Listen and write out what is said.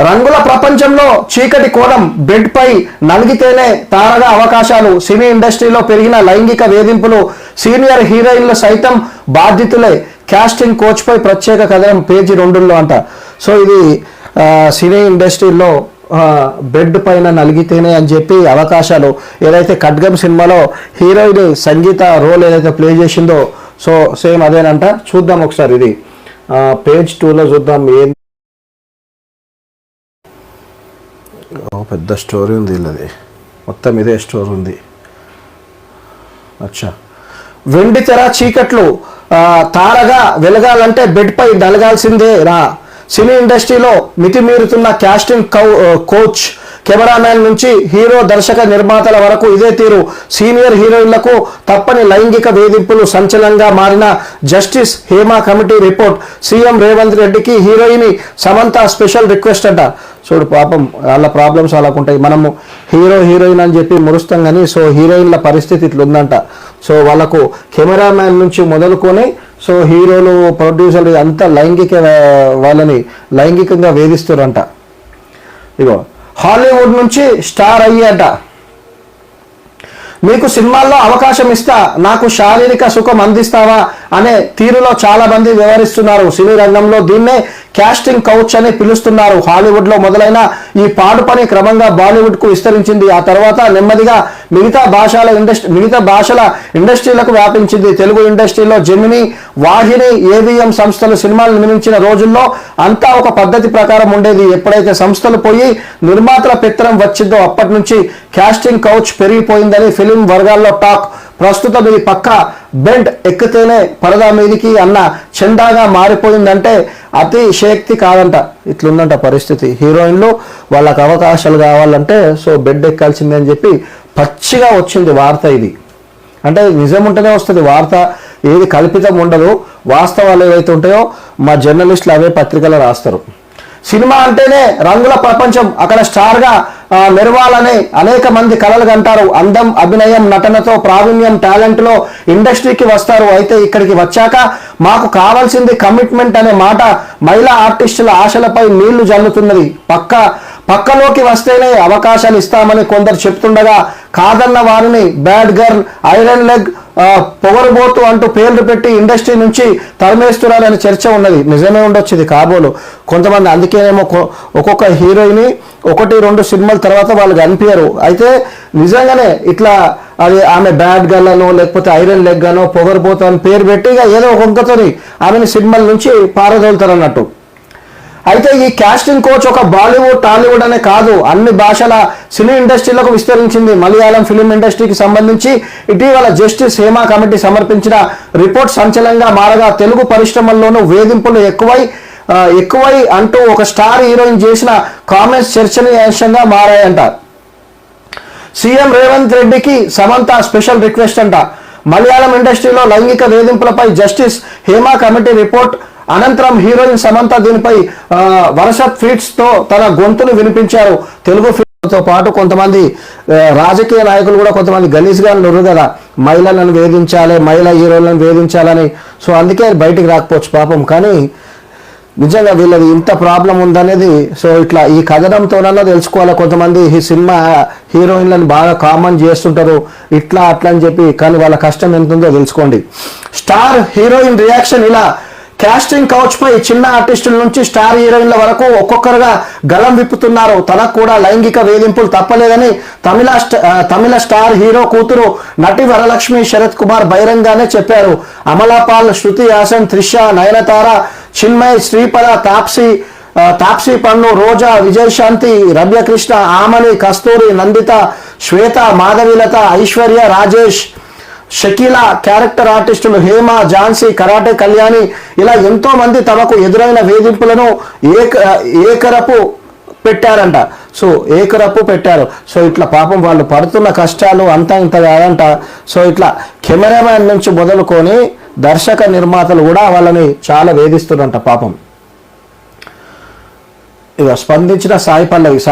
రంగుల ప్రపంచంలో చీకటి కోణం, బెడ్ పై నలిగితేనే తారగా అవకాశాలు, సినీ ఇండస్ట్రీలో పెరిగిన లైంగిక వేధింపులు, సీనియర్ హీరోయిన్లు సైతం బాధితులే, కాస్టింగ్ కోచ్ పై ప్రత్యేక కథనం పేజీ 2లో అంట. సో ఇది సినీ ఇండస్ట్రీలో బెడ్ పైన నలిగితేనే అని చెప్పి అవకాశాలు, ఏదైతే ఖడ్గం సినిమాలో హీరోయిన్ సంగీత రోల్ ఏదైతే ప్లే చేసిందో సో సేమ్ అదేనంట. చూద్దాం ఒకసారి, ఇది పేజ్ 2లో చూద్దాం. ఏం పెద్ద స్టోరీ ఉంది, ఇది మొత్తం ఇదే స్టోరీ ఉంది. అచ్చా, వెండి తెర చీకట్లు, తారగా వెలగాలంటే బెడ్ పై నలగాల్సిందే రా. సినీ ఇండస్ట్రీలో మితిమీరుతున్న కాస్టింగ్ కోచ్, కెమెరామ్యాన్ నుంచి హీరో, దర్శక, నిర్మాతల వరకు ఇదే తీరు. సీనియర్ హీరోయిన్లకు తప్పని లైంగిక వేధింపులు, సంచలనంగా మారిన justice Hema committee report. CM Revanth రెడ్డికి హీరోయిన్ సమంత స్పెషల్ రిక్వెస్ట్ అంట. చూడు పాపం వాళ్ళ ప్రాబ్లమ్స్ అలాగుంటాయి. మనము హీరోయిన్ అని చెప్పి మురుస్తాం కానీ సో హీరోయిన్ల పరిస్థితి ఇట్లుందంట. సో వాళ్ళకు కెమెరామ్యాన్ నుంచి మొదలుకొని సో హీరోలు, ప్రొడ్యూసర్లు అంతా వాళ్ళని లైంగికంగా వేధిస్తారంట. ఇగో హాలీవుడ్ నుంచి స్టార్ అయ్యాట. మీకు సినిమాల్లో అవకాశం ఇస్తా, నాకు శారీరక సుఖం అందిస్తావా అనే తీరులో చాలా మంది వ్యవహరిస్తున్నారు. సినీ రంగంలో దీన్నే కాస్టింగ్ కౌచ్ అని పిలుస్తున్నారు. హాలీవుడ్ లో మొదలైన ఈ పాడు పని క్రమంగా బాలీవుడ్ కు విస్తరించింది. ఆ తర్వాత నెమ్మదిగా మిగతా భాషల ఇండస్ట్రీలకు వ్యాపించింది. తెలుగు ఇండస్ట్రీలో జెమిని, వాహిని, ఏవిఎం సంస్థలు సినిమాలు నిర్మించిన రోజుల్లో అంతా ఒక పద్ధతి ప్రకారం ఉండేది. ఎప్పుడైతే సంస్థలు పోయి నిర్మాతల పెత్తనం వచ్చిందో అప్పటి నుంచి కాస్టింగ్ కౌచ్ పెరిగిపోయిందని ఫిలిం వర్గాల్లో టాక్. ప్రస్తుతం ఇది పక్క బెడ్ ఎక్కితేనే పరదా మీదికి అన్న చందాగా మారిపోయిందంటే అతిశక్తి కాదంట. ఇట్లుందంట పరిస్థితి. హీరోయిన్లు వాళ్ళకు అవకాశాలు కావాలంటే సో బెడ్ ఎక్కాల్సిందే అని చెప్పి పచ్చిగా వచ్చింది వార్త. ఇది అంటే నిజం ఉంటేనే వస్తుంది వార్త, ఏది కల్పితం ఉండదు. వాస్తవాలు ఏవైతే ఉంటాయో మా జర్నలిస్టులు అవే పత్రికలు రాస్తారు. సినిమా అంటేనే రంగుల ప్రపంచం, అక్కడ స్టార్గా మెరవాలని అనేక మంది కలలు కంటారు. అందం, అభినయం, నటనతో ప్రావీణ్యం, టాలెంట్లో ఇండస్ట్రీకి వస్తారు. అయితే ఇక్కడికి వచ్చాక మాకు కావాల్సింది కమిట్మెంట్ అనే మాట మహిళా ఆర్టిస్టుల ఆశలపై నీళ్లు జల్లుతున్నది. పక్కలోకి వస్తేనే అవకాశాలు ఇస్తామని కొందరు చెప్తుండగా కాదన్న వారిని బ్యాడ్ గర్ల్, ఐరన్ లెగ్, పొగరుబోతు అంటూ పేర్లు పెట్టి ఇండస్ట్రీ నుంచి తరిమేస్తున్నారని చర్చ ఉన్నది. నిజమే ఉండొచ్చు ఇది కాబోలు కొంతమంది. అందుకేనేమో ఒక్కొక్క హీరోయిన్ 1-2 సినిమాల తర్వాత వాళ్ళకి అనిపించరు. అయితే నిజంగానే ఇట్లా అది ఆమె బ్యాడ్ గర్ల్ అనో లేకపోతే ఐరన్ లెగ్ అనో పొగరుబోతు అని పేరు పెట్టి ఏదో ఒక వంకతోని ఆమెని సినిమాల నుంచి పారదోలుతారు అన్నట్టు. అయితే ఈ కాస్టింగ్ కోచ్ ఒక బాలీవుడ్, టాలీవుడ్ అనే కాదు, అన్ని భాషల సినీ ఇండస్ట్రీలకు విస్తరించింది. మలయాళం ఫిలిం ఇండస్ట్రీకి సంబంధించి ఇటీవల జస్టిస్ హేమా కమిటీ సమర్పించిన రిపోర్ట్ సంచలనంగా మారగా తెలుగు పరిశ్రమల్లోనూ వేధింపులు ఎక్కువై అంటూ ఒక స్టార్ హీరోయిన్ చేసిన కామెంట్స్ చర్చనీయాంశంగా మారాయంట. సీఎం రేవంత్ రెడ్డికి సమంత స్పెషల్ రిక్వెస్ట్ అంట. మలయాళం ఇండస్ట్రీలో లైంగిక వేధింపులపై జస్టిస్ హేమా కమిటీ రిపోర్ట్ అనంతరం హీరోయిన్ సమంత దీనిపై వరుస ట్వీట్స్ తో తన గొంతును వినిపించారు. తెలుగు ఫిల్మ్తో పాటు కొంతమంది రాజకీయ నాయకులు కూడా కొంతమంది గలీజ్గా ఉన్నారు కదా, మహిళలను వేధించాలి, మహిళా హీరోలను వేధించాలని. సో అందుకే బయటికి రాకపోవచ్చు పాపం. కానీ నిజంగా వీళ్ళది ఇంత ప్రాబ్లం ఉందనేది సో ఇట్లా ఈ కథనంతోనన్నా తెలుసుకోవాలి. కొంతమంది ఈ సినిమా హీరోయిన్లను బాగా కామన్ చేస్తుంటారు ఇట్లా అట్లా అని చెప్పి, కానీ వాళ్ళ కష్టం ఎంత ఉందో తెలుసుకోండి. స్టార్ హీరోయిన్ రియాక్షన్ ఇలా. కాస్టింగ్ కౌచ్ పై చిన్న ఆర్టిస్టుల నుంచి స్టార్ హీరోయిన్ల వరకు ఒక్కొక్కరుగా గలం విప్పుతున్నారు. తనకు కూడా లైంగిక వేధింపులు తప్పలేదని తమిళ స్టార్ హీరో కూతురు నటి వరలక్ష్మి శరత్ కుమార్ బహిరంగానే చెప్పారు. అమలాపాల్, శృతి హాసన్, త్రిష, నయనతార, చిన్మయ్, శ్రీపద, తాప్సీ పన్ను, రోజా, విజయశాంతి, రమ్యకృష్ణ, ఆమని, కస్తూరి, నందిత, శ్వేత, మాధవీలత, ఐశ్వర్య రాజేష్, షకీలా, క్యారెక్టర్ ఆర్టిస్టులు హేమ, ఝాన్సీ, కరాటే కళ్యాణి ఇలా ఎంతో మంది తమకు ఎదురైన వేధింపులను ఏకరపు పెట్టారంట. సో ఏకరపు పెట్టారు. సో ఇట్లా పాపం వాళ్ళు పడుతున్న కష్టాలు అంతా ఇంత కాదంట. సో ఇట్లా కెమెరామ్యాన్ నుంచి మొదలుకొని దర్శక నిర్మాతలు కూడా వాళ్ళని చాలా వేధిస్తున్నారంట పాపం. ఇక స్పందించిన సాయి పల్లవి